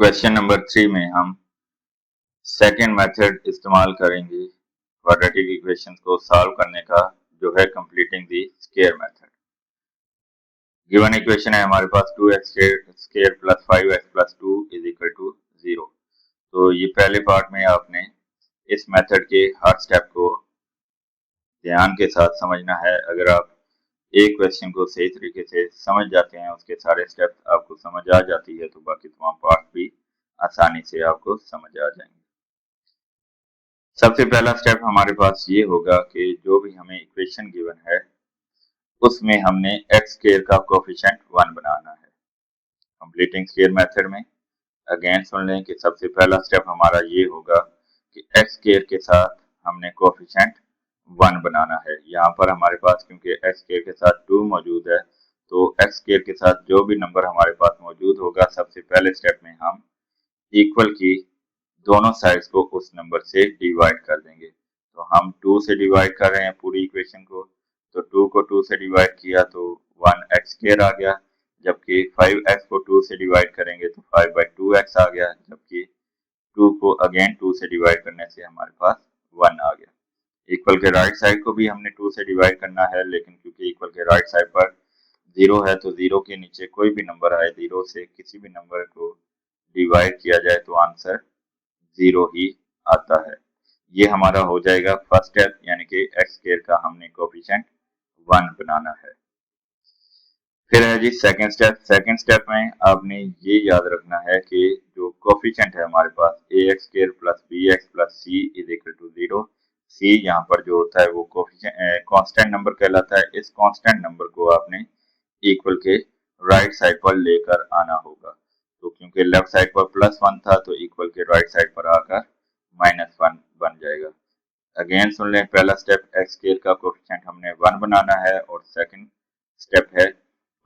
Question number 3 में हम second method इस्तेमाल करेंगे क्वाड्रेटिक इक्वेशंस को सॉल्व करने का, जो है completing the square method. Given equation है हमारे पास 2x square plus 5x plus 2 is equal to 0। तो ये पहले पार्ट में आपने इस मेथड के हर स्टेप को ध्यान के साथ समझना है। अगर आप एक क्वेश्चन को सही तरीके से समझ जाते हैं, उसके सारे स्टेप्स आपको समझ आ जाती है, तो बाकी तमाम पार्ट भी आसानी से आपको समझ आ जाएंगे। सबसे पहला स्टेप हमारे पास ये होगा कि जो भी हमें इक्वेशन गिवन है उसमें हमने एक्स स्क्वायर का कोफिशिएंट 1 बनाना है। कंप्लीटिंग स्क्वायर मेथड में अगेन सुन लें कि सबसे पहला स्टेप हमारा ये होगा कि एक्स स्क्वायर के साथ हमने कोफिशिएंट 1 बनाना है। यहाँ पर हमारे पास क्योंकि एक्स स्क्वायर के साथ 2 मौजूद है, तो एक्स स्क्वायर के साथ जो भी नंबर हमारे पास मौजूद होगा, सबसे पहले स्टेप में हम इक्वल की दोनों साइड्स को उस नंबर से डिवाइड कर देंगे। तो हम 2 से डिवाइड कर रहे हैं पूरी इक्वेशन को, तो 2 को 2 से डिवाइड किया तो 1x स्क्वायर आ गया, जबकि 5x को 2 से डिवाइड करेंगे तो 5/2x आ गया, जबकि 2 को अगेन 2 से डिवाइड करने से हमारे पास 1 आ गया। इक्वल के राइट साइड को भी हमने 2 से डिवाइड करना है, लेकिन क्योंकि इक्वल के राइट साइड पर 0 है तो 0 के नीचे कोई भी नंबर आए, 0 से किसी भी नंबर को डिवाइड किया जाए तो आंसर 0 ही आता है। ये हमारा हो जाएगा फर्स्ट स्टेप, यानी कि एक्स स्क्वायर का हमने कोफिशिएंट 1 बनाना है। फिर है जी सेकंड स्टेप। सेकंड स्टेप में आपने ये याद रखना है कि जो कोफिशिएंट है हमारे पास ax square plus bx plus c is equal to 0। c यहाँ पर जो होता है वो कोफिशिएंट कांस्टेंट नंबर कहलाता है। इस कांस्टेंट नंबर को आपने इक्वल के राइट साइड पर लेकर आना होगा। तो क्योंकि लेफ्ट साइड पर +1 था तो इक्वल के राइट साइड पर आकर -1 बन जाएगा। अगेन सुन लें, पहला स्टेप एक्स स्क्वायर का कोफिशिएंट हमने 1 बनाना है, और सेकंड स्टेप है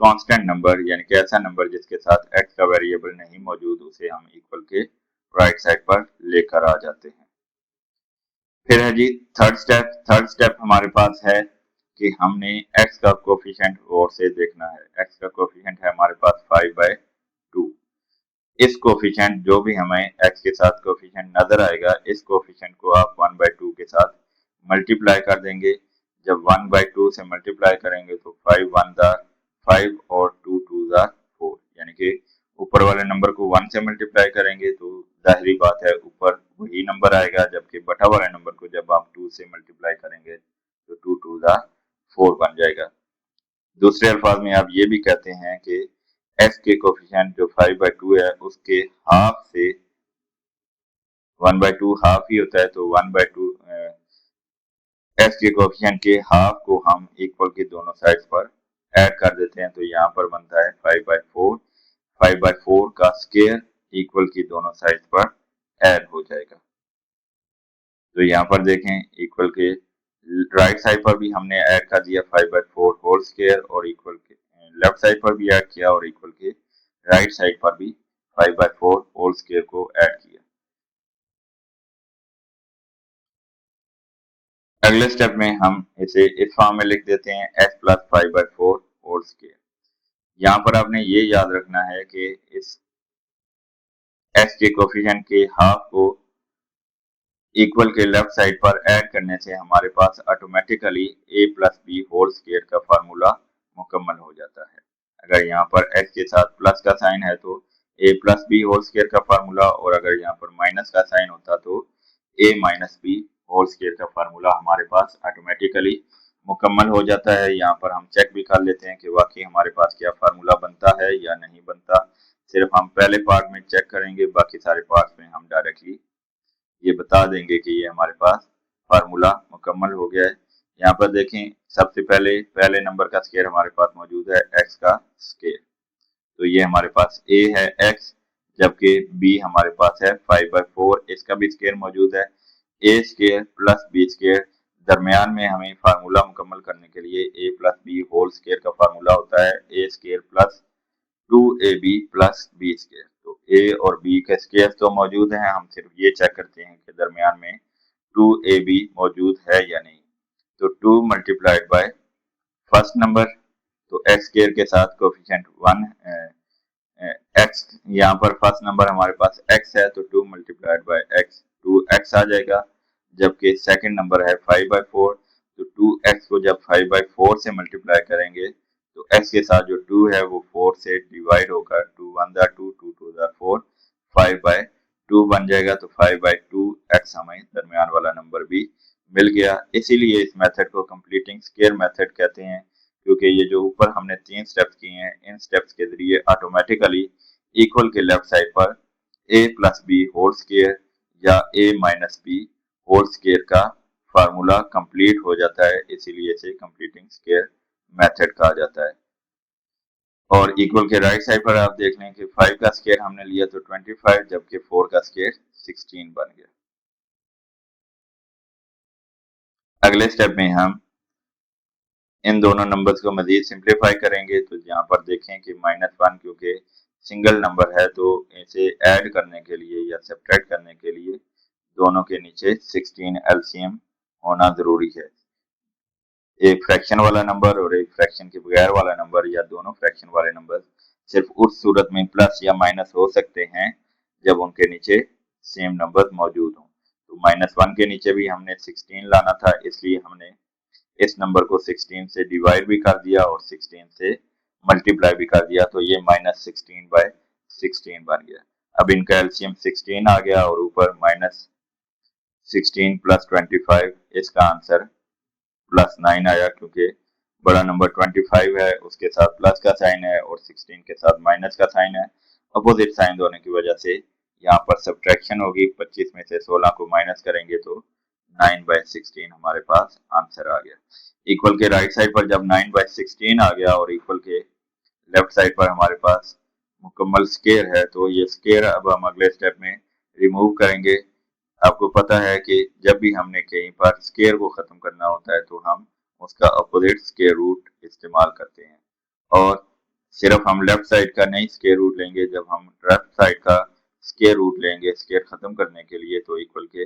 कांस्टेंट नंबर, यानी कि ऐसा नंबर जिसके साथ एक्स का वेरिएबल नहीं मौजूद, उसे हम इक्वल के राइट साइड पर लेकर आ जाते हैं। फिर है जी थर्ड स्टेप। थर्ड स्टेप हमारे पास है कि हमने एक्स का कोफिशिएंट गौर से देखना है। एक्स का कोफिशिएंट है हमारे पास 5/2। इस कोफिशिएंट जो भी हमें एक्स के साथ कोफिशिएंट नजर आएगा, इस कोफिशिएंट को आप 1/2 के साथ मल्टीप्लाई कर देंगे। जब 1/2 से मल्टीप्लाई करेंगे तो 5 1 दा 5 और 2 2 दा 4, यानी कि ऊपर वाले नंबर को 1 से मल्टीप्लाई करेंगे तो जाहिर बात है ऊपर वही नंबर आएगा, जबकि बटा वाले नंबर को जब आप 2 से मल्टीप्लाई करेंगे तो 2 2 दा 4 बन जाएगा। दूसरे अल्फाज में आप ये भी कहते हैं कि एक्स के कोफिशिएंट जो 5/2 है उसके हाफ से 1/2 हाफ ही होता है, तो 1/2 एक्स के कोफिशिएंट के हाफ को हम इक्वल के दोनों साइड्स पर ऐड कर देते हैं। तो यहाँ पर बनता है 5/4। 5/4 का स्क्वायर इक्वल की दोनों साइड्स पर ऐड हो जाएगा। तो यहाँ पर देखें इक्वल के राइट साइड पर भी हमने ऐड कर दिया 5/4 होल स्क्वायर, और इक्वल के लेफ्ट साइड पर भी ऐड किया, और इक्वल के राइट साइड पर भी 5/4 होल स्क्वायर को ऐड किया। अगले स्टेप में हम इसे इस फॉर्म में लिख देते हैं x प्लस 5/4 होल स्क्वायर। यहाँ पर आपने ये याद रखना है कि इस x के कोफिशिएंट के हाफ को इक्वल के लेफ्ट साइड पर ऐड करने से हमारे पास automatically a plus B whole square का फार्मूला मुकम्मल हो जाता है। अगर यहाँ पर x के साथ प्लस का साइन है तो a plus B whole square का फार्मूला, और अगर यहाँ पर माइनस का साइन होता तो a minus b whole square का फार्मूला हमारे पास ऑटोमेटिकली मुकम्मल हो जाता है। यहाँ पर हम चेक भी कर लेते हैं कि वाकई हमारे पास क्या फार्मूला बनता है या नहीं बनता। सिर्फ हम पहले पार्ट में चेक करेंगे, बाकी सारे पार्ट में हम डायरेक्टली ये बता देंगे कि ये हमारे पास फार्मूला मुकम्मल हो गया है। यहाँ पर देखें सबसे पहले नंबर का स्क्वायर हमारे पास मौजूद है x का स्क्वायर, तो ये हमारे पास a है x, जबकि b हमारे पास है 5/4, इसका भी स्क्वायर मौजूद है। a square plus b square, दरमियान में हमें फार्मूला मुकम्मल करने के लिए a plus B whole square का फार्मूला होता है a square plus 2ab plus b square. तो a और b के स्क्वायर तो मौजूद हैं, हम सिर्फ ये चेक करते हैं कि दरमियान में 2ab मौजूद है या नहीं। तो 2 मल्टीप्लाइड बाय फर्स्ट नंबर, तो x स्क्वायर के साथ कोफिशिएंट 1 एक्स, यहाँ पर फर्स्ट नंबर हमारे पास एक्स है तो 2 मल्टीप्लाइड बाय एक्स 2x आ जाएगा, जबकि सेकंड नंबर है 5/4 तो 2x को जब 5/4 से मल्टीप्लाई करेंगे तो x के साथ जो 2 है वो 4 से डिवाइड होकर 2 1 दा 2 2 2 दा 4 5/2 बन जाएगा, तो 5/2 x हमें दरमियान वाला नंबर भी मिल गया। इसीलिए इस मेथड को कंप्लीटिंग स्क्वायर मेथड कहते हैं, क्योंकि ये जो ऊपर हमने 3 स्टेप्स किए हैं इन स्टेप्स के जरिए ऑटोमेटिकली इक्वल के लेफ्ट साइड पर a plus B whole square या a minus b whole square का फार्मूला कंप्लीट हो जाता है, इसीलिए इसे कंप्लीटिंग स्क्वायर मेथड कहा जाता है। और इक्वल के राइट साइड पर आप देख लें कि 5 का स्क्वायर हमने लिया तो 25, जबकि 4 का स्क्वायर 16 बन गया। अगले स्टेप में हम इन दोनों नंबर्स को मजीद सिंप्लीफाई करेंगे, तो यहाँ पर देखें कि -1 क्योंकि सिंगल नंबर है तो इसे ऐड करने के लिए या सब्ट्रैक्ट करने के लिए दोनों के नीचे 16 एलसीएम होना जरूरी है। एक फ्रैक्शन वाला नंबर और एक फ्रैक्शन के बगैर वाला नंबर या दोनों फ्रैक्शन वाले नंबर सिर्फ उस सूरत में प्लस या माइनस हो सकते हैं जब उनके नीचे सेम नंबर मौजूद हों। तो -1 के नीचे भी हमने 16 लाना था, इसलिए हमने इस नंबर को 16 से डिवाइड भी कर दिया और 16 से मल्टीप्लाई भी कर दिया, तो ये -16/16 बन गया। अब इनका एलसीएम 16 आ गया और ऊपर -16 + 25, इसका आंसर +9 आया, क्योंकि बड़ा नंबर 25 है उसके साथ प्लस का साइन है और 16 के साथ माइनस का साइन है। अपोजिट साइन होने की वजह से यहाँ पर सब्ट्रैक्शन होगी, 25 में से 16 को माइनस करेंगे तो 9/16 हमारे पास आंसर आ गया। इक्वल के राइट साइड पर जब 9/16 आ गया और इक्वल के लेफ्ट साइड पर हमारे पास मुकम्मल स्क्वायर है, तो ये स्क्वायर अब हम अगले स्टेप में रिमूव करेंगे। आपको पता है कि जब भी हमने कहीं पर स्क्वायर को खत्म करना होता है तो हम उसका अपोजिट स्क्वायर रूट इस्तेमाल करते हैं, और सिर्फ हम लेफ्ट साइड का नहीं स्क्वायर रूट लेंगे, जब हम लेफ्ट साइड का स्क्वायर रूट लेंगे स्क्वायर खत्म करने के लिए तो इक्वल के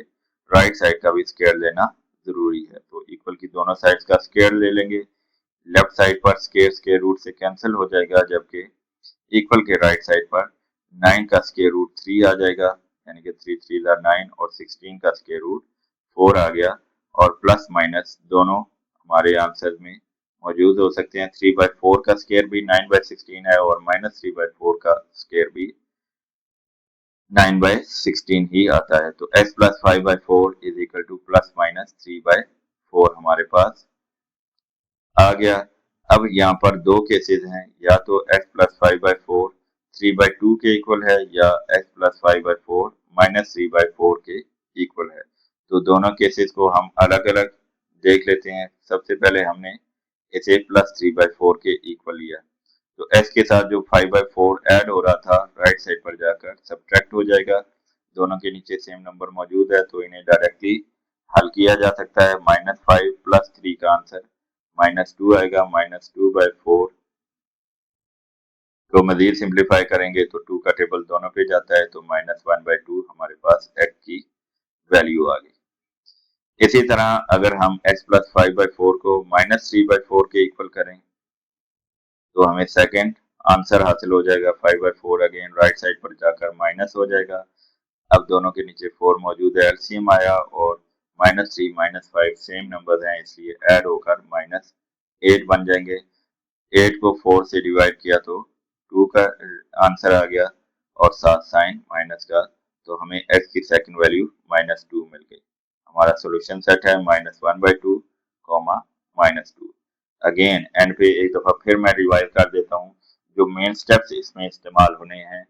राइट साइड का भी स्क्वायर लेना जरूरी है। तो इक्वल की दोनों साइड का स्क्वायर ले लेंगे, लेफ्ट साइड पर स्क्वायर स्क्वायर रूट से कैंसिल हो जाएगा, जबकि इक्वल के राइट साइड पर 9 का स्क्वायर रूट 3 आ जाएगा, यानी कि 3 3 9 और 16 का स्क्वायर रूट 4 आ गया, और प्लस माइनस दोनों हमारे आंसर में मौजूद हो सकते हैं। 3/4 का स्क्वायर भी 9/16 है और -3/4 का स्क्वायर भी 9/16 ही आता है। तो x + 5/4 इज इक्वल टू +-3/4 हमारे पास आ गया। अब यहाँ पर दो केसेस हैं, या तो x + 5/4 3/2 के इक्वल है या x + 5/4 -3/4 के इक्वल है। तो दोनों केसेस को हम अलग अलग देख लेते हैं। सबसे पहले हमने इसे +3/4 के इक्वल लिया, तो s के साथ जो 5/4 ऐड हो रहा था राइट साइड पर जाकर सब्ट्रैक्ट हो जाएगा। दोनों के नीचे सेम नंबर मौजूद है तो इन्हें डायरेक्टली हल किया जा सकता है। -5 + 3 का आंसर -2 आएगा। -2/4 को मजीद सिंप्लीफाई करेंगे तो 2 का टेबल दोनों पे जाता है, तो -1/2 हमारे पास x की वैल्यू आ गई। इसी तरह अगर हम x + 5/4 को -3/4 के इक्वल करें तो हमें सेकंड आंसर हासिल हो जाएगा। 5/4 अगेन राइट साइड पर जाकर माइनस हो जाएगा। अब दोनों के नीचे 4 मौजूद है, एलसीएम आया और -3 -5 सेम नंबर हैं, इसलिए ऐड होकर -8 बन जाएंगे। 8 को 4 से डिवाइड किया तो 2 का आंसर आ गया और साथ साइन माइनस का, तो हमें x की सेकंड वैल्यू -2 मिल गई। हमारा सॉल्यूशन सेट है -1/2, -2। अगेन एंड पे एक दफा फिर मैं रिवाइज कर देता हूँ जो मेन स्टेप्स इसमें इस्तेमाल होने हैं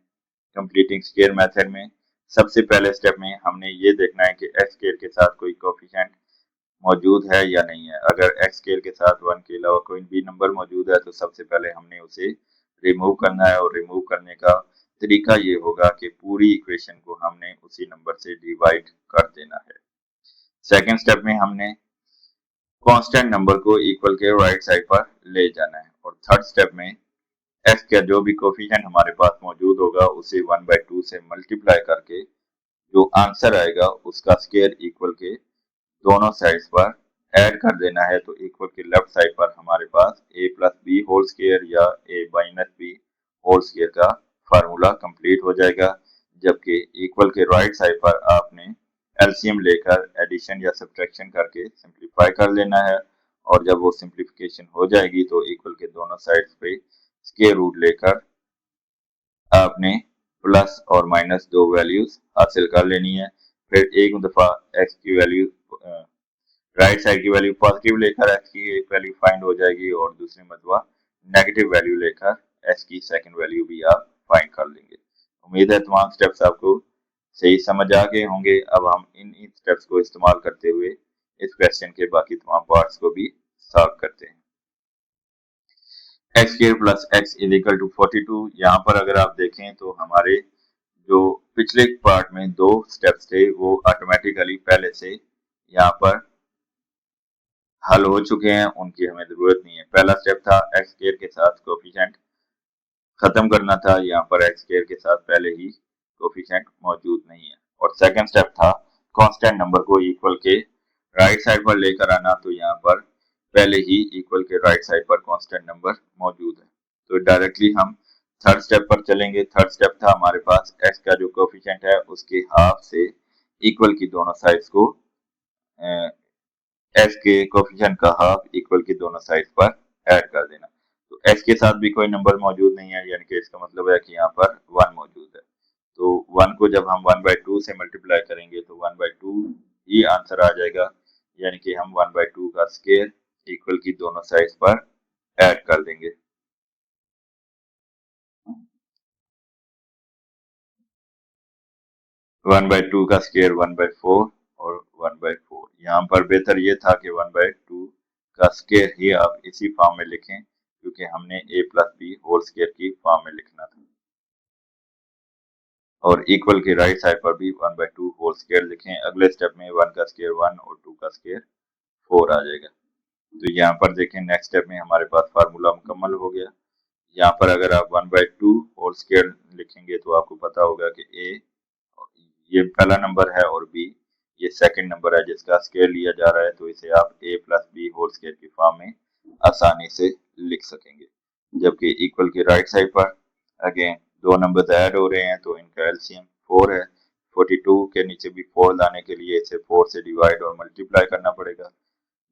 कंप्लीटिंग स्क्वायर मेथड में। सबसे पहले स्टेप में हमने ये देखना है कि x स्क्वायर के साथ कोई कोफिशिएंट मौजूद है या नहीं है। अगर x स्क्वायर के साथ 1 के अलावा कोई भी नंबर मौजूद है तो सबसे पहले हमने उसे रिमूव करना है, और रिमूव करने का तरीका ये होगा कि पूरी इक्वेशन को हमने उसी नंबर से डिवाइड कर देना है। सेकंड स्टेप में हमने कांस्टेंट नंबर को इक्वल के राइट साइड पर ले जाना है, और थर्ड स्टेप में x का जो भी कोफिशिएंट हमारे पास मौजूद होगा उसे 1/2 से मल्टीप्लाई करके जो आंसर आएगा उसका स्क्वायर इक्वल के दोनों साइड्स पर ऐड कर देना है। तो इक्वल के लेफ्ट साइड पर हमारे पास a + b होल स्क्वायर या a - b होल स्क्वायर का फार्मूला कंप्लीट हो जाएगा, जबकि इक्वल के राइट साइड पर आपने एलसीएम लेकर एडिशन या सब्ट्रैक्शन करके सिंप्लीफाई कर लेना है, और जब वो सिंप्लीफिकेशन हो जाएगी तो इक्वल के दोनों साइड्स पे स्क्वायर रूट लेकर आपने प्लस और माइनस दो वैल्यूज हासिल कर लेनी है। फिर एक दफा एक्स की वैल्यू राइट साइड की वैल्यू पॉजिटिव लेकर एक्स की एक वैल्यू फाइंड हो जाएगी, और दूसरी मरतबा नेगेटिव वैल्यू लेकर एक्स की सेकंड वैल्यू भी आप फाइंड कर लेंगे। उम्मीद है तमाम स्टेप्स आपको सही समझ आ गए होंगे। अब हम इन स्टेप्स को इस्तेमाल करते हुए इस क्वेश्चन के बाकी तमाम पार्ट्स को भी सॉल्व करते हैं। X square plus x is equal to 42। यहाँ पर अगर आप देखें तो हमारे जो पिछले पार्ट में दो स्टेप्स थे वो ऑटोमेटिकली पहले से यहाँ पर हल हो चुके हैं, उनकी हमें जरूरत नहीं है। पहला स्टेप था एक्स स्क्वायर के साथ कोफिशिएंट खत्म करना था, यहाँ पर एक्स स्क्वायर के साथ पहले ही कोफिशिएंट मौजूद नहीं है। और सेकंड स्टेप था कांस्टेंट नंबर को इक्वल के राइट साइड पर लेकर आना, तो यहाँ पर पहले ही इक्वल के राइट साइड पर कांस्टेंट नंबर मौजूद है। तो डायरेक्टली हम थर्ड स्टेप पर चलेंगे। थर्ड स्टेप था हमारे पास एक्स का जो कोफिशिएंट है उसके हाफ से इक्वल की दोनों साइड्स को एक्स के कोफिशिएंट का हाफ इक्वल की दोनों साइड पर ऐड कर देना। तो एक्स के साथ भी कोई नंबर मौजूद नहीं है, यानी कि इसका मतलब है कि यहाँ पर 1 मौजूद है। तो 1 को जब हम 1/2 से मल्टीप्लाई करेंगे तो 1/2 ही आंसर आ जाएगा, यानी कि हम 1/2 का स्क्वायर इक्वल की दोनों साइड्स पर ऐड कर देंगे। वन बाई टू का स्क्वायर 1/4 और 1/4। यहाँ पर बेहतर ये था कि 1/2 का स्क्वायर ही आप इसी फॉर्म में लिखें, क्योंकि हमने a plus B whole square की फॉर्म में लिखना था। और इक्वल के राइट साइड पर भी 1/2 होल स्क्वायर लिखें। अगले स्टेप में 1 का स्क्वायर 1 और 2 का स्क्वायर 4 आ जाएगा। तो यहाँ पर देखें नेक्स्ट स्टेप में हमारे पास फार्मूला मुकम्मल हो गया। यहाँ पर अगर आप 1/2 होल स्क्वायर लिखेंगे तो आपको पता होगा कि a ये पहला नंबर है और b ये सेकंड नंबर है जिसका स्क्वायर लिया जा रहा है, तो इसे आप a plus B whole square की फॉर्म में आसानी से लिख सकेंगे। जबकि इक्वल के राइट साइड पर अगेन दो नंबर ऐड हो रहे हैं, तो इनका एलसीएम 4 है। 42 के नीचे भी 4 लाने के लिए इसे 4 से डिवाइड और मल्टीप्लाई करना पड़ेगा।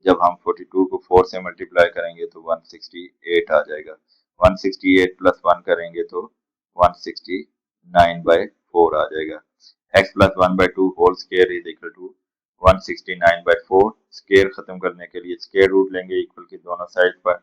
जब हम 42 को 4 से मल्टीप्लाई करेंगे तो 168 आ जाएगा। 168 प्लस 1 करेंगे तो 169/4 आ जाएगा। x plus 1/2 whole square is equal to 169/4। Square खत्म करने के लिए स्क्वायर रूट लेंगे इक्वल की दोनों साइड पर,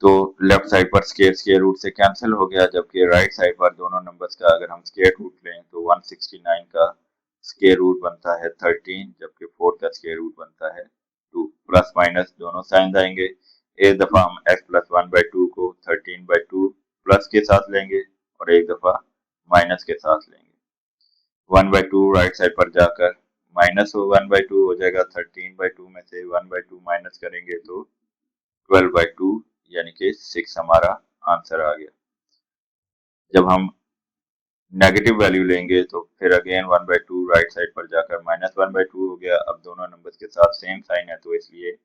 तो लेफ्ट साइड पर स्क्वायर स्क्वायर रूट से कैंसिल हो गया, जबकि राइट साइड पर दोनों नंबर्स का अगर हम स्क्वायर रूट लें तो 169 का स्क्वायर रूट बनता है 13, जबकि 4 का स्क्वायर रूट बनता है 2। प्लस माइनस दोनों साइन आएंगे। एक दफा हम x प्लस 1/2 को 13/2 प्लस के साथ लेंगे और एक दफा माइनस के साथ लेंगे। 1/2 राइट साइड पर जाकर माइनस 1/2 हो जाएगा। 13/2 में से 1/2 माइनस करेंगे तो 12/2 यानी कि 6 हमारा आंसर आ गया। जब हम नेगेटिव वैल्यू लेंगे तो फिर अगेन 1/2 राइट साइड पर जाकर माइनस 1/2 हो गया। अब दोनों नंबर्स के साथ सेम साइन है तो इसलिए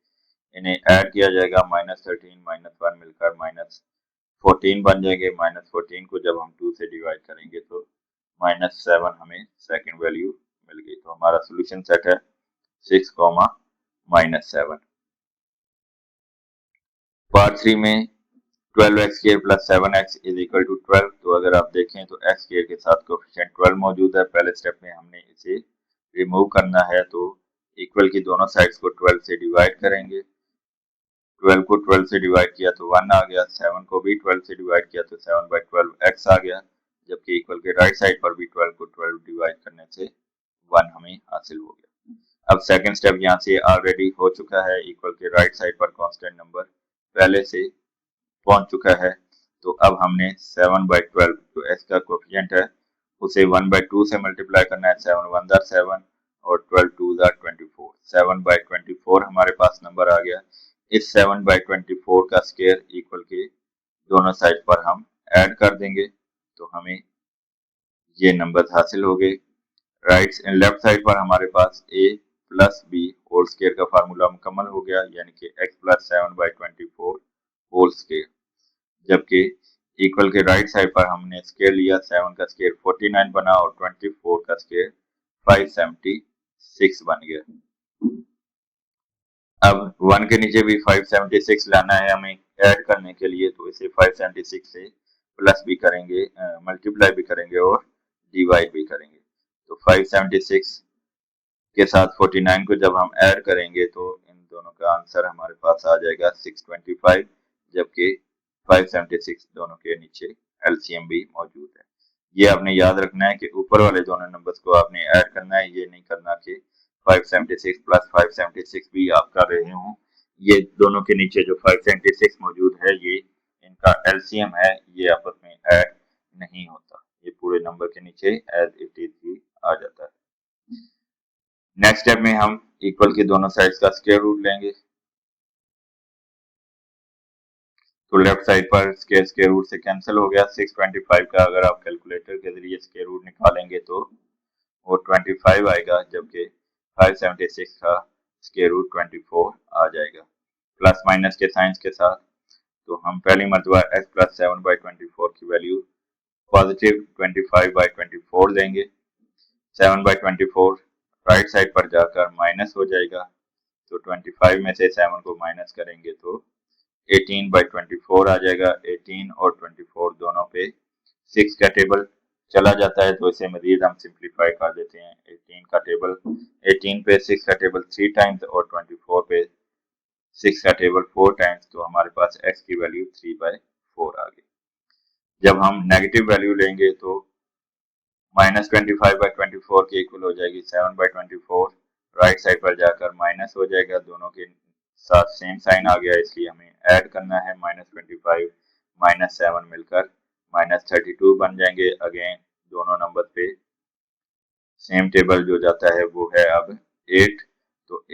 इन्हें ऐड किया जाएगा। -13 -1 मिलकर -14 बन जाएंगे। -14 को जब हम 2 से डिवाइड करेंगे तो -7 हमें सेकंड वैल्यू मिल गई। तो हमारा सोल्यूशन सेट है 6, -7। पार्ट 3 में 12x square plus 7x is equal to 12। तो अगर आप देखें तो x स्क्वायर के साथ कोफिशिएंट 12 मौजूद है। पहले स्टेप में हमने इसे रिमूव करना है, तो इक्वल की दोनों साइड्स को 12 से डिवाइड करेंगे। 12 को 12 से डिवाइड किया तो 1 आ गया। 7 को भी 12 से डिवाइड किया तो 7/12x आ गया, जबकि इक्वल के राइट साइड पर भी 12 को 12 डिवाइड करने से 1 हमें हासिल हो गया। अब सेकंड स्टेप यहाँ से ऑलरेडी हो चुका है। इक्वल के राइट साइड पर कांस्टेंट नंबर पहले से पहुंच चुका है, तो अब हमने 7/12 जो x का कोफिशिएंट है उसे 1/2 से मल्टीप्लाई करना है। 7 1 दा 7 और 12 2 दा 24। 7/24 हमारे पास नंबर आ गया। इस 7/24 का स्क्वायर इक्वल के दोनों साइड पर हम ऐड कर देंगे, तो हमें ये नंबर हासिल हो गए। लेफ्ट साइड पर हमारे पास a plus B whole square का फार्मूला मुकम्मल हो गया, यानी कि x प्लस 7/24 होल स्क्वायर, जबकि इक्वल के राइट साइड पर हमने स्क्वायर लिया, 7 का स्क्वायर 49 बना और 24 का स्क्वायर 576 बन गया। अब 1 के नीचे भी 576 लाना है हमें ऐड करने के लिए, तो इसे 576 से प्लस भी करेंगे, मल्टीप्लाई भी करेंगे और डिवाइड भी करेंगे। तो 576 के साथ 49 को जब हम ऐड करेंगे तो इन दोनों का आंसर हमारे पास आ जाएगा 625, जबकि 576 दोनों के नीचे एलसीएम भी मौजूद है। ये आपने याद रखना है कि ऊपर वाले दोनों नंबर्स को आपने ऐड करना है, ये नहीं करना कि 576 प्लस 576 भी आप कर रहे हो। ये दोनों के नीचे जो 576 मौजूद है ये इनका एलसीएम है, ये आपस में ऐड नहीं होता, ये पूरे नंबर के नीचे एज इट इज ही आ जाता है। नेक्स्ट स्टेप में हम इक्वल के दोनों साइड्स का स्क्वायर रूट लेंगे। तो लेफ्ट साइड पर स्क्वायर रूट से कैंसिल हो गया। 625 का अगर आप कैलकुलेटर के जरिए स्क्वायर रूट निकालेंगे तो वो 25 आएगा, जबकि 576 का स्क्वायर रूट 24 आ जाएगा प्लस माइनस के साइंस के साथ। तो हम पहली मरतबा x प्लस 7/24 की वैल्यू पॉजिटिव 25/24 देंगे। 7/24 राइट साइड पर जाकर माइनस हो जाएगा, तो 25 में से 7 को माइनस करेंगे तो 18/24 आ जाएगा। 18 और 24 दोनों पे 6 का टेबल चला जाता है, तो इसे मजीद हम सिंप्लीफाई कर देते हैं। 18 पे 6 का टेबल 3 टाइम्स और 24 पे 6 का टेबल 4 टाइम्स, तो हमारे पास x की वैल्यू 3/4 आ गई। जब हम नेगेटिव वैल्यू लेंगे तो -25/24 के इक्वल हो जाएगी 7/24, राइट साइड पर जाकर माइनस हो जाएगा, दोनों के साथ सेम साइन आ गया, इसलिए हमें ऐड करना है। -25 -7 मिलकर -32 बन जाएंगे। अगेन दोनों नंबर पे सेम टेबल जो जाता है वो है अब 8, तो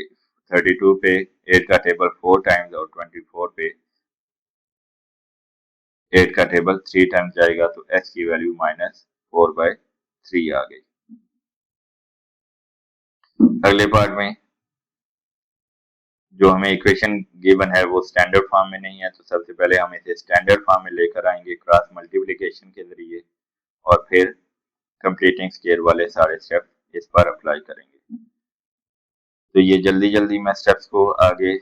32 पे 8 का टेबल 4 टाइम्स और 24 पे 8 का टेबल 3 टाइम्स जाएगा, तो x की वैल्यू -4/3 आ गई। अगले पार्ट में जो हमें इक्वेशन गिवन है वो स्टैंडर्ड फॉर्म में नहीं है, तो सबसे पहले हम इसे स्टैंडर्ड फॉर्म में लेकर आएंगे क्रॉस मल्टीप्लिकेशन के जरिए, और फिर कंप्लीटिंग स्क्वायर वाले सारे स्टेप इस पर अप्लाई करेंगे। तो ये जल्दी जल्दी मैं स्टेप्स को आगे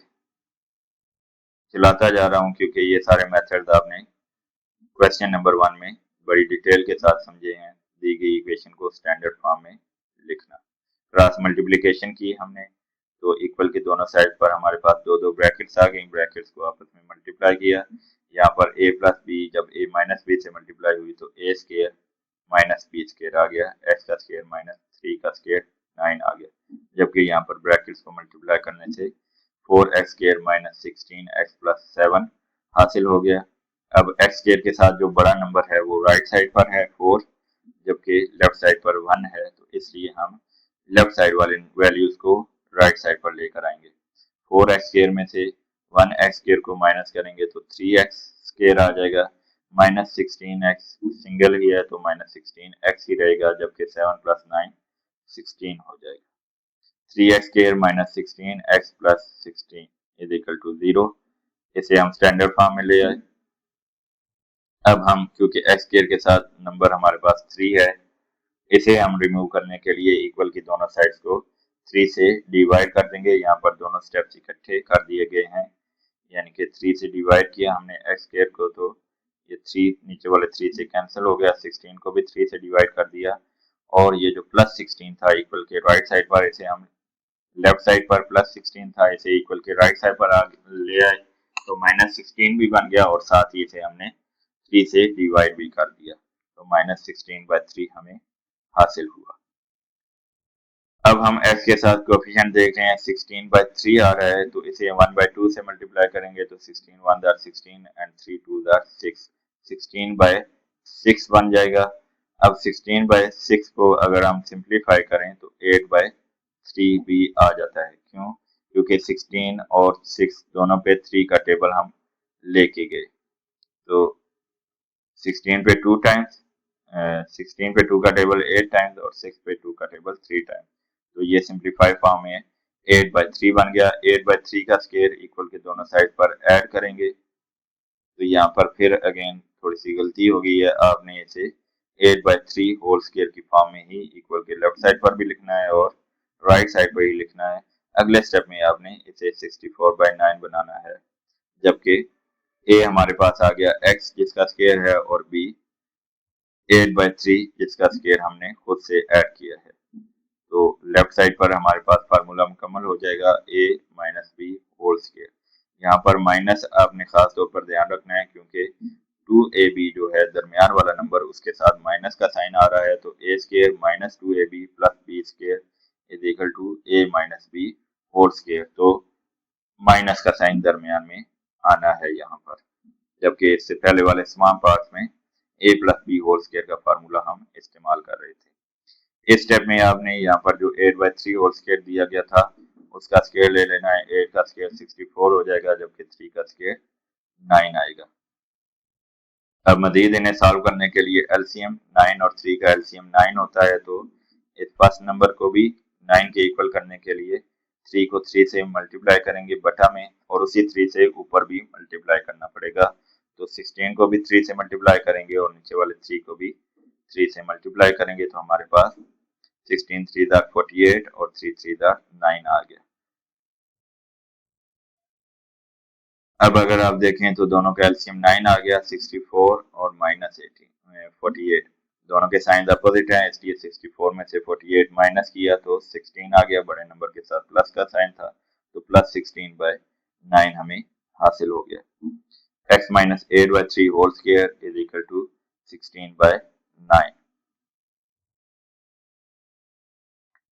चलाता जा रहा हूँ, क्योंकि ये सारे मेथड्स आपने क्वेश्चन नंबर 1 में बड़ी डिटेल के साथ समझे हैं। दी गई इक्वेशन को स्टैंडर्ड फॉर्म में लिखना। क्रॉस मल्टीप्लिकेशन की हमने, तो इक्वल के दोनों साइड पर हमारे पास दो ब्रैकेट्स आ गई, ब्रैकेट्स को आपस में मल्टीप्लाई किया। यहाँ पर a प्लस बी, जब a माइनस बी से मल्टीप्लाई हुई तो a square minus B square आ गया, x का स्क्वायर -3 का स्क्वायर 9 आ गया, जबकि यहाँ पर ब्रैकेट्स को मल्टीप्लाई करने से 4x स्क्वायर -16x प्लस 7 हासिल हो गया। अब x स्क्वायर के साथ जो बड़ा नंबर है वो राइट साइड पर है 4, जबकि लेफ्ट साइड पर 1 है, तो इसलिए हम लेफ्ट साइड वाले वैल्यूज को राइट साइड पर लेकर आएंगे। 4x स्क्वायर में से 1x स्क्वायर को माइनस करेंगे तो 3x स्क्वायर आ जाएगा, -16x सिंगल ही है तो -16x ही रहेगा, जबकि 7 प्लस 9 16 हो जाएगा। 3x square -16x plus 16 is equal to 0। इसे हम स्टैंडर्ड फॉर्म में ले आए। अब हम क्योंकि x स्क्वायर के साथ नंबर हमारे पास 3 है, इसे हम रिमूव करने के लिए इक्वल की दोनों साइड्स को 3 से डिवाइड कर देंगे। यहाँ पर दोनों स्टेप्स इकट्ठे कर दिए गए हैं, यानी कि 3 से डिवाइड किया हमने x स्क्वायर को, तो ये 3 नीचे वाले 3 से कैंसिल हो गया। 16 को भी 3 से डिवाइड कर दिया, और ये जो प्लस 16 था इक्वल के राइट साइड पर, इसे हम लेफ्ट साइड पर प्लस 16 था, इसे इक्वल के राइट साइड पर ले आए, तो -16 भी बन गया, और साथ ही इसे हमने 3 से डिवाइड भी कर दिया, तो -16/3 हमें हासिल हुआ। अब हम x के साथ कोएफिशिएंट देख रहे हैं, 16/3 आ रहा है, तो इसे 1/2 से मल्टीप्लाई करेंगे तो 16 1 जार 16 एंड 3 2 जार 6, 16/6 बन जाएगा। अब 16/6 को अगर हम सिंप्लीफाई करें तो 8/3 भी आ जाता है। क्यों? क्योंकि 16 और 6 दोनों पे 3 का टेबल हम लेके गए, तो 16 पे 2 टाइम्स, 16 पे 2 का टेबल 8 टाइम्स और 6 पे 2 का टेबल 3 टाइम्स, तो ये सिंप्लीफाई फॉर्म में 8/3 बन गया। 8/3 का स्क्वायर इक्वल के दोनों साइड पर ऐड करेंगे, तो यहाँ पर फिर अगेन थोड़ी सी गलती हो गई है, आपने इसे 8/3 होल स्क्वायर की फॉर्म में ही इक्वल के लेफ्ट साइड पर भी लिखना है और राइट साइड पर ही लिखना है। अगले स्टेप में आपने इसे 64/9 बनाना है, जबकि ए हमारे पास आ गया x जिसका स्क्वायर है और b 8/3 जिसका स्क्वायर हमने खुद से ऐड किया है। तो लेफ्ट साइड पर हमारे पास फार्मूला मुकम्मल हो जाएगा a minus b whole square. यहाँ पर माइनस आपने खास तौर पर ध्यान रखना है क्योंकि 2ab जो है दरमियान वाला नंबर उसके साथ माइनस का साइन आ रहा है, तो a square minus 2ab plus b square is equal to a minus b whole square. तो माइनस का साइन दरमियान में आना है यहाँ पर, जबकि इससे पहले वाले तमाम पार्ट्स में a plus B whole square का फार्मूला हम इस्तेमाल कर रहे थे। इस स्टेप में आपने यहाँ पर जो 8/3 होल स्क्वायर दिया गया था उसका स्क्वायर ले लेना है। 8 का स्क्वायर 64 हो जाएगा, जबकि 3 का स्क्वायर 9 आएगा। अब मजीद इन्हें सॉल्व करने के लिए एलसीएम 9 और 3 का एलसीएम 9 होता है, तो इस फर्स्ट नंबर को भी 9 के इक्वल करने के लिए 3 को 3 से मल्टीप्लाई करेंगे बटा में, और उसी 3 से ऊपर भी मल्टीप्लाई करना पड़ेगा। तो 16 को भी 3 से मल्टीप्लाई करेंगे और नीचे वाले 3 को भी 3 से मल्टीप्लाई करेंगे, तो हमारे पास 16 3 48 और 3 3 9 आ गया। अब अगर आप देखें तो दोनों का एलसीएम 9 आ गया, 64 और माइनस 48 दोनों के साइन अपोजिट हैं, इसलिए 64 में से 48 माइनस किया तो 16 आ गया, बड़े नंबर के साथ प्लस का साइन था, तो प्लस 16/9 हमें हासिल हो गया। x minus 8/3 whole square is equal to 16/9।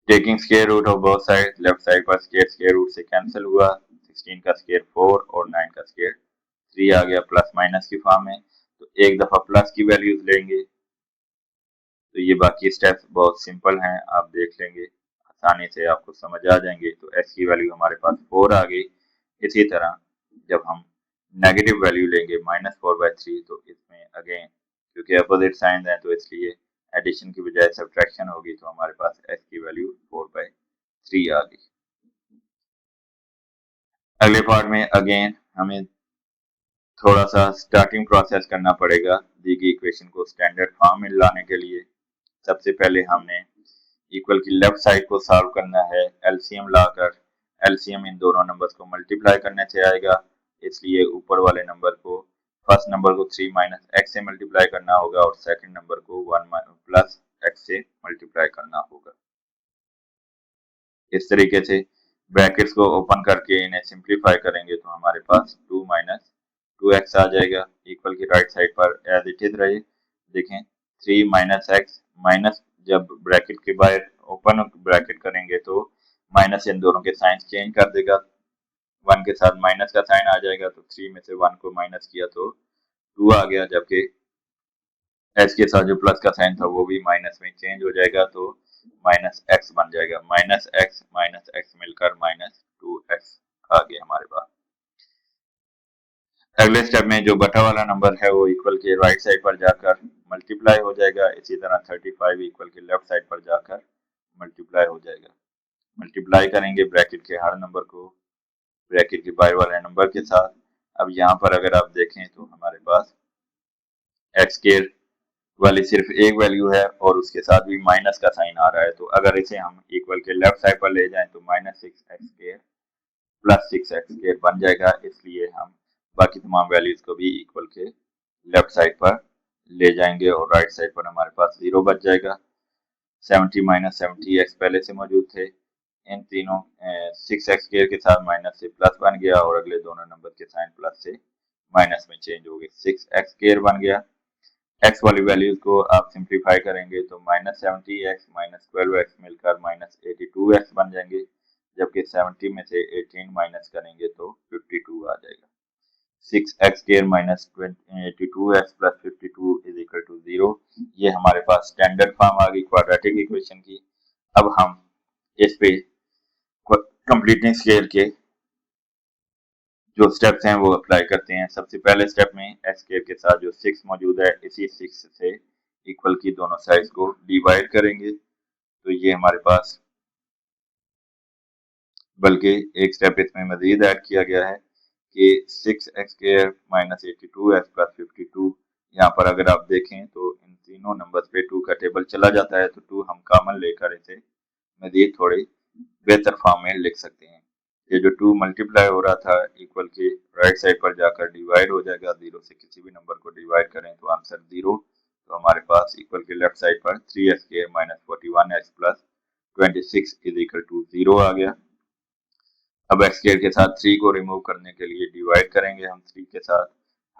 Taking square root of both side, left side पर स्क्वायर रूट से कैंसिल हुआ, 16 का स्क्वायर 4 और 9 का स्क्वायर 3 आ गया प्लस माइनस की फॉर्म में। तो एक दफा प्लस की वैल्यूज लेंगे, तो ये बाकी स्टेप्स बहुत सिंपल हैं, आप देख लेंगे आसानी से आपको समझ आ जाएंगे। तो x की वैल्यू हमारे पास 4 आ गई। इसी तरह जब हम नेगेटिव वैल्यू लेंगे -4/3, तो इसमें अगेन क्योंकि अपोजिट साइन है तो इसलिए एडिशन की बजाय सब्ट्रैक्शन होगी, तो हमारे पास x की वैल्यू 4/3 आ गई। अगले पार्ट में अगेन हमें थोड़ा सा स्टार्टिंग प्रोसेस करना पड़ेगा दी गई इक्वेशन को स्टैंडर्ड फॉर्म में लाने के लिए। सबसे पहले हमने इक्वल की लेफ्ट साइड को सॉल्व करना है एलसीएम लाकर। एलसीएम इन दोनों नंबर्स को मल्टीप्लाई करने से आएगा, इसलिए ऊपर वाले नंबर को फर्स्ट नंबर को 3 माइनस एक्स से मल्टीप्लाई करना होगा और सेकंड नंबर को 1 प्लस एक्स से मल्टीप्लाई करना होगा। इस तरीके से ब्रैकेट्स को ओपन करके इन्हें सिंप्लीफाई करेंगे तो हमारे पास 2 माइनस 2x आ जाएगा। इक्वल की राइट साइड पर एज इट इज रहे। देखें 3 माइनस एक्स माइनस, जब ब्रैकेट के बाहर ओपन ब्रैकेट करेंगे तो माइनस इन दोनों के साइन चेंज कर देगा, 1 के साथ माइनस का साइन आ जाएगा, तो 3 में से 1 को माइनस किया तो 2 आ गया, जबकि एच के साथ जो प्लस का साइन था वो भी माइनस में चेंज हो जाएगा, तो माइनस एक्स बन जाएगा। माइनस एक्स मिलकर -2x आ गया हमारे पास। अगले स्टेप में जो बटा वाला नंबर है वो इक्वल के राइट साइड पर जाकर मल्टीप्लाई हो जाएगा। इसी तरह 35 इक्वल के लेफ्ट साइड पर जाकर मल्टीप्लाई हो जाएगा। मल्टीप्लाई करेंगे ब्रैकेट के हर नंबर को ब्रैकेट के बाहर वाले नंबर के साथ। अब यहाँ पर अगर आप देखें तो हमारे पास एक्स के वाली सिर्फ एक वैल्यू है और उसके साथ भी माइनस का साइन आ रहा है, तो अगर इसे हम इक्वल के लेफ्ट साइड पर ले जाएं तो -6x² प्लस 6x² बन जाएगा। इसलिए हम बाकी तमाम वैल्यूज को भी इक्वल के लेफ्ट साइड पर ले जाएंगे और राइट साइड पर हमारे पास 0 बच जाएगा। 70 माइनस 70x पहले से मौजूद थे, इन तीनों 6x² के साथ माइनस से प्लस बन गया और अगले दोनों नंबर के साइन प्लस से माइनस में चेंज हो गए, 6x² बन गया। x वाली वैल्यूज को आप सिंप्लीफाई करेंगे तो -70x -12x मिलकर -82x बन जाएंगे, जबकि 70 में से 18 माइनस करेंगे तो 52 आ जाएगा। 6x² minus 82x plus 52 is equal to 0। ये हमारे पास स्टैंडर्ड फॉर्म आ गई क्वाड्रेटिक इक्वेशन की। अब हम इस पे कंप्लीटिंग स्केल के जो स्टेप्स हैं वो अप्लाई करते हैं। सबसे पहले स्टेप में x² के साथ जो 6 मौजूद है, इसी 6 से इक्वल की दोनों साइड्स को डिवाइड करेंगे, तो ये हमारे पास, बल्कि एक स्टेप इसमें मजीद ऐड किया गया है कि 6x² माइनस 82x प्लस 52 यहाँ पर अगर आप देखें तो इन तीनों नंबर्स पे 2 का टेबल चला जाता है, तो 2 हम कॉमन लेकर इसे मजीद थोड़ी बेहतर फॉर्म में लिख सकते हैं। ये जो 2 मल्टीप्लाई हो रहा था इक्वल के राइट साइड पर जाकर डिवाइड हो जाएगा। 0 से किसी भी नंबर को डिवाइड करें तो आंसर 0। तो हमारे पास इक्वल के लेफ्ट साइड पर 3x² minus 41x plus 26 is equal to 0 आ गया। अब x² के साथ 3 को रिमूव करने के लिए डिवाइड करेंगे हम 3 के साथ।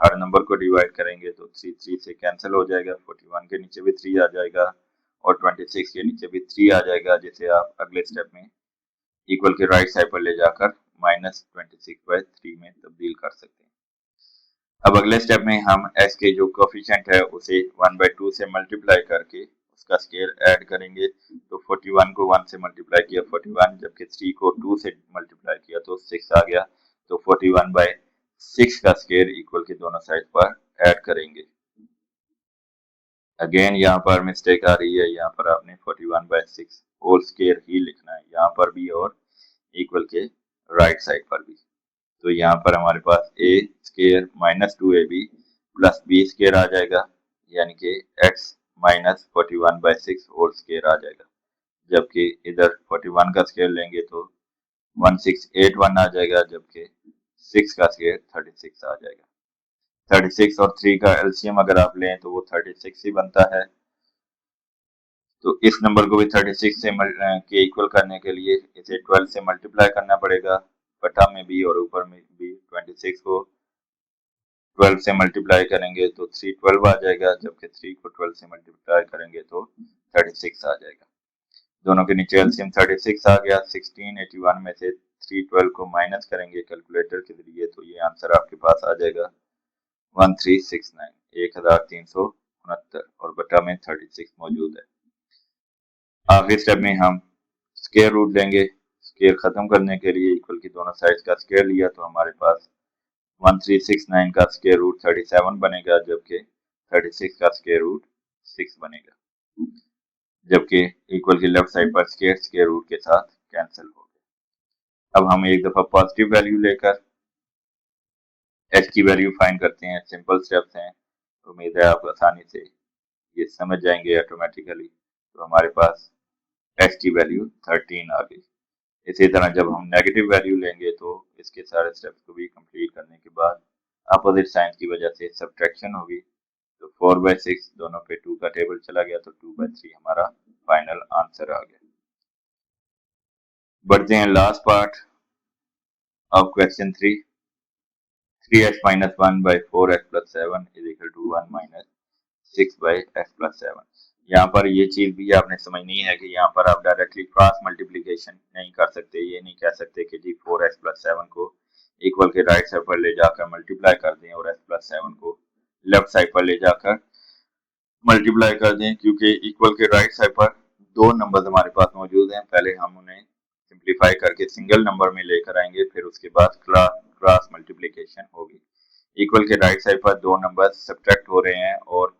हर नंबर को डिवाइड करेंगे तो 3 से कैंसिल हो जाएगा। 41 के नीचे भी 3 आ जाएगा और 26 के नीचे भी 3 आ जाएगा, जिसे आप अगले स्टेप में इक्वल के राइट साइड पर ले जाकर -26/3 में तब्दील कर सकते हैं। अब अगले स्टेप में हम x के जो कोफिशिएंट है उसे 1/2 से मल्टीप्लाई करके उसका स्क्वायर ऐड करेंगे। तो 41 को 1 से मल्टीप्लाई किया 41, जबकि 3 को 2 से मल्टीप्लाई किया तो 6 आ गया। तो 41/6 का स्क्वायर इक्वल के दोनों साइड पर ऐड करेंगे। अगेन यहाँ पर मिस्टेक आ रही है, यहाँ पर आपने 41/6 होल स्क्वायर ही लिखना है, यहाँ पर भी और इक्वल के राइट साइड पर भी। तो यहाँ पर हमारे पास a square minus 2ab plus b square आ जाएगा, यानी कि x माइनस 41/6 होल स्क्वायर आ जाएगा। जबकि इधर 41 का स्क्वायर लेंगे तो 1681 आ जाएगा, जबकि 6 का स्क्वायर 36 आ जाएगा। 36 और 3 का एलसीएम अगर आप लें तो वो 36 ही बनता है। तो इस नंबर को भी 36 से के इक्वल करने के लिए इसे 12 से मल्टीप्लाई करना पड़ेगा, बटा में भी और ऊपर में भी। 26 को 12 से मल्टीप्लाई करेंगे तो 312 आ जाएगा, जबकि 3 को 12 से मल्टीप्लाई करेंगे तो 36 आ जाएगा। दोनों के नीचे एलसीएम 36 आ गया। 1681 में से 312 को माइनस करेंगे कैलकुलेटर के जरिए तो ये आंसर आपके पास आ जाएगा 1369 1369 और बटा में 36 मौजूद है। आखिरी स्टेप में हम स्क्वायर रूट लेंगे। स्क्वायर खत्म करने के लिए इक्वल की दोनों साइड का स्क्वायर लिया तो हमारे पास 1369 का स्क्वायर रूट 37 बनेगा, जबकि 36 का स्क्वायर रूट 6 बनेगा। जबकि इक्वल की लेफ्ट साइड पर स्क्वायर रूट के साथ कैंसिल हो गया। अब हम एक दफा पॉजिटिव वैल्यू लेकर h की वैल्यू फाइंड करते हैं। सिंपल स्टेप्स हैं, उम्मीद है आप आसानी से ये समझ जाएंगे ऑटोमेटिकली। तो हमारे पास h की वैल्यू 13 आ गई। इसी तरह जब हम नेगेटिव वैल्यू लेंगे तो इसके सारे स्टेप्स को भी कंप्लीट करने के बाद अपोजिट साइन की वजह से सब्ट्रैक्शन होगी। तो 4/6 दोनों पे 2 का टेबल चला गया तो 2/3 हमारा फाइनल आंसर आ गया। बढ़ते हैं last part of question 3। 3x minus 1 by 4x plus 7 is equal to 1 minus 6 by x plus 7। यहाँ पर ये चीज भी आपने समझनी है कि यहाँ पर आप डायरेक्टली क्रॉस मल्टीप्लीकेशन नहीं कर सकते। ये नहीं कह सकते कि जी 4x plus 7 को इक्वल के राइट साइड पर ले जाकर मल्टीप्लाई कर दें और x plus 7 को लेफ्ट साइड पर ले जाकर मल्टीप्लाई कर दें, क्योंकि इक्वल के राइट साइड पर दो नंबर हमारे पास मौजूद हैं। पहले हम उन्हें सिंप्लीफाई करके सिंगल नंबर में लेकर आएंगे, फिर उसके बाद क्रॉस मल्टीप्लीकेशन होगी। इक्वल के राइट साइड पर दो नंबर सब्ट्रैक्ट हो रहे हैं और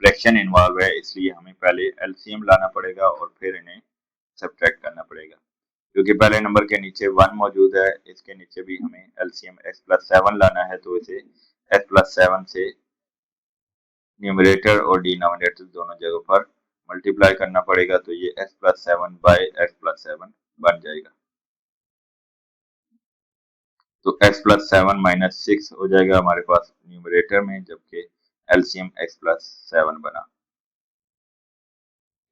फ्रैक्शन इन्वॉल्व है, इसलिए हमें पहले एलसीएम लाना पड़ेगा और फिर इन्हें सब्ट्रैक्ट करना पड़ेगा। क्योंकि पहले नंबर के नीचे 1 मौजूद है, इसके नीचे भी हमें एलसीएम x plus 7 लाना है, तो इसे x plus 7 से न्यूमरेटर और डिनोमिनेटर दोनों जगह पर मल्टीप्लाई करना पड़ेगा। तो ये x plus 7 by x plus 7 बन जाएगा। तो x plus 7 minus 6 हो जाएगा हमारे पास न्यूमरेटर में, जबकि एलसीएम x plus 7 बना।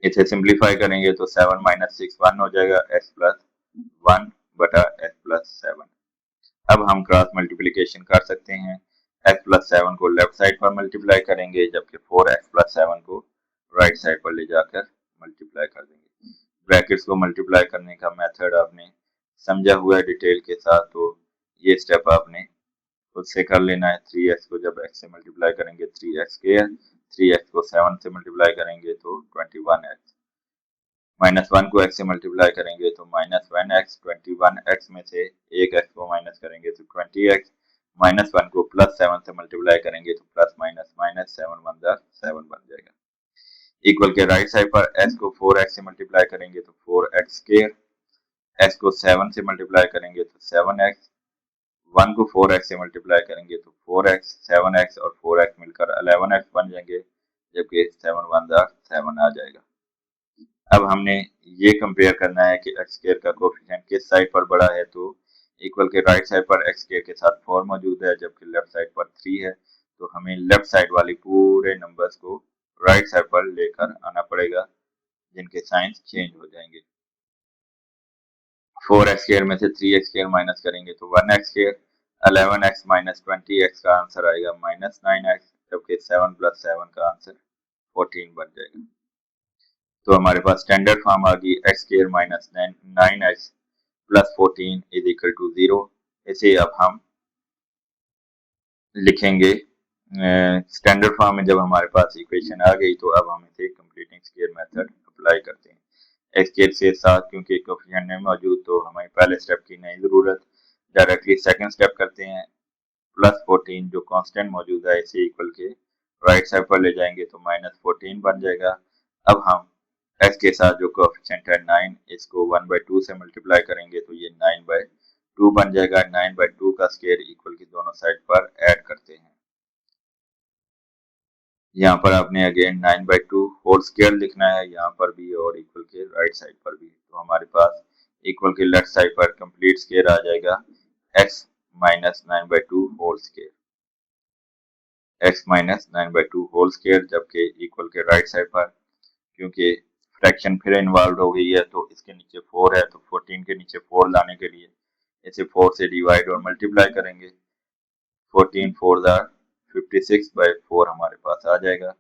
इसे सिंप्लीफाई करेंगे तो 7 minus 6 1 हो जाएगा, x plus 1 बटा x plus 7। अब हम क्रॉस मल्टीप्लिकेशन कर सकते हैं। x plus 7 को लेफ्ट साइड पर मल्टीप्लाई करेंगे, जबकि 4x plus 7 को राइट साइड पर ले जाकर मल्टीप्लाई कर देंगे। ब्रैकेट्स को मल्टीप्लाई करने का मेथड आपने समझा हुआ है डिटेल के साथ, तो ये स्टेप आपने खुद से कर लेना है। 3x को जब x से मल्टीप्लाई करेंगे 3x स्क्वायर, 3x को 7 से मल्टीप्लाई करेंगे तो 21x, माइनस 1 को x से मल्टीप्लाई करेंगे तो माइनस 1x, 21x में से एक x को माइनस करेंगे तो 20x, माइनस 1 को प्लस 7 से मल्टीप्लाई करेंगे तो प्लस माइनस माइनस 7 1 7 बन जाएगा। इक्वल के राइट साइड पर x को 4x से मल्टीप्लाई करेंगे तो 4x स्क्वायर, x को 7 से मल्टीप्लाई करेंगे तो 7x, 1 को 4x से मल्टीप्लाई करेंगे तो 4x, 7x और 4x मिलकर 11x बन जाएंगे, जबकि 7 1 7 आ जाएगा। अब हमने ये कंपेयर करना है कि एक्स स्क्वायर का कोफिशिएंट किस साइड पर बड़ा है, तो इक्वल के राइट साइड पर एक्स स्क्वायर के साथ 4 मौजूद है, जबकि लेफ्ट साइड पर 3 है। तो हमें लेफ्ट साइड वाली पूरे नंबर्स को राइट साइड पर लेकर आना पड़ेगा, जिनके साइंस चेंज हो जाएंगे। 4x स्क्वायर में से 3x स्क्वायर माइनस करेंगे तो 1x square, 11x minus 20x का आंसर आएगा माइनस 9x, जबकि 7 प्लस 7 का आंसर 14 बन जाएगा। तो हमारे पास स्टैंडर्ड फॉर्म आ गई x square minus 9x plus 14 is equal to 0। इसे अब हम लिखेंगे स्टैंडर्ड फॉर्म में। जब हमारे पास इक्वेशन आ गई तो अब हम इसे कंप्लीटिंग स्क्वायर मेथड अप्लाई करते हैं। एक्स स्क्वायर से साथ क्योंकि कोफिशिएंट नहीं मौजूद तो हमें पहले स्टेप की नहीं जरूरत, डायरेक्टली सेकंड स्टेप करते हैं। प्लस 14 जो कांस्टेंट मौजूद है इसे इक्वल के राइट साइड पर ले जाएंगे तो माइनस 14 बन जाएगा। अब हम x के साथ जो कोएफिशिएंट है 9, इसको 1/2 से मल्टीप्लाई करेंगे तो ये 9/2 बन जाएगा। 9/2 का स्क्वायर इक्वल की दोनों साइड पर ऐड करते हैं। यहाँ पर आपने अगेन 9/2 होल स्क्वायर लिखना है, यहाँ पर भी और इक्वल के राइट साइड पर भी। तो हमारे पास इक्वल के लेफ्ट साइड पर कंप्लीट स्क्वायर आ जाएगा x minus 9/2 whole square, x minus 9/2 whole square, जबकि इक्वल के राइट साइड पर क्योंकि फ्रैक्शन फिर इन्वॉल्व हो गई है तो इसके नीचे 4 है, तो 14 के नीचे 4 लाने के लिए इसे 4 से डिवाइड और मल्टीप्लाई करेंगे। 14 4 56/4 हमारे पास आ जाएगा।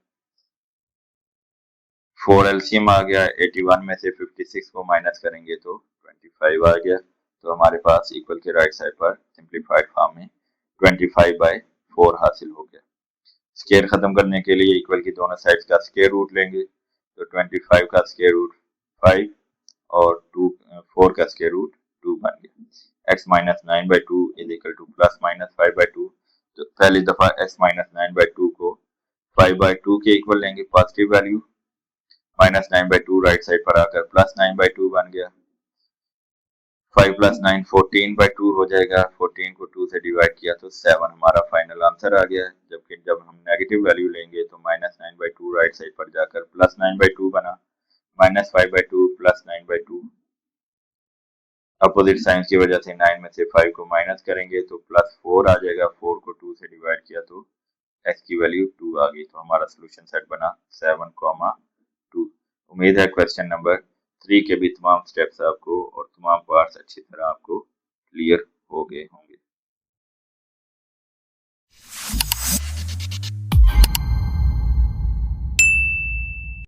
4 एलसीएम आ गया, 81 में से 56 को माइनस करेंगे तो 25 आ गया। तो हमारे पास इक्वल के राइट साइड पर सिंप्लीफाइड फॉर्म में 25/4 हासिल हो गया। स्क्वायर खत्म करने के लिए इक्वल की दोनों साइड्स का स्क्वायर रूट लेंगे, तो 25 का स्क्वायर रूट 5 और 4 का स्क्वायर रूट 2 बन गया। x minus 9/2 is equal two plus minus 5/2। तो पहली दफा x माइनस 9/2 को 5/2 के इक्वल लेंगे, positive value. Minus 9/2 right side पर आकर प्लस 9/2 बन गया। 5 प्लस 9 14/2 हो जाएगा। 14 को 2 से डिवाइड किया तो 7 हमारा फाइनल आंसर आ गया। जबकि जब हम नेगेटिव वैल्यू लेंगे तो माइनस 9/2 राइट साइड पर जाकर प्लस 9/2 बना, माइनस 5/2 प्लस 9/2। अपोजिट साइन की वजह से 9 में से 5 को माइनस करेंगे तो प्लस 4 आ जाएगा। 4 को 2 से डिवाइड किया तो x की वैल्यू 2 आ गई। तो हमारा सोल्यूशन सेट बना 7,2। उम्मीद है क्वेश्चन नंबर 3 के भी तमाम स्टेप्स आपको और तमाम पार्ट्स अच्छी तरह आपको क्लियर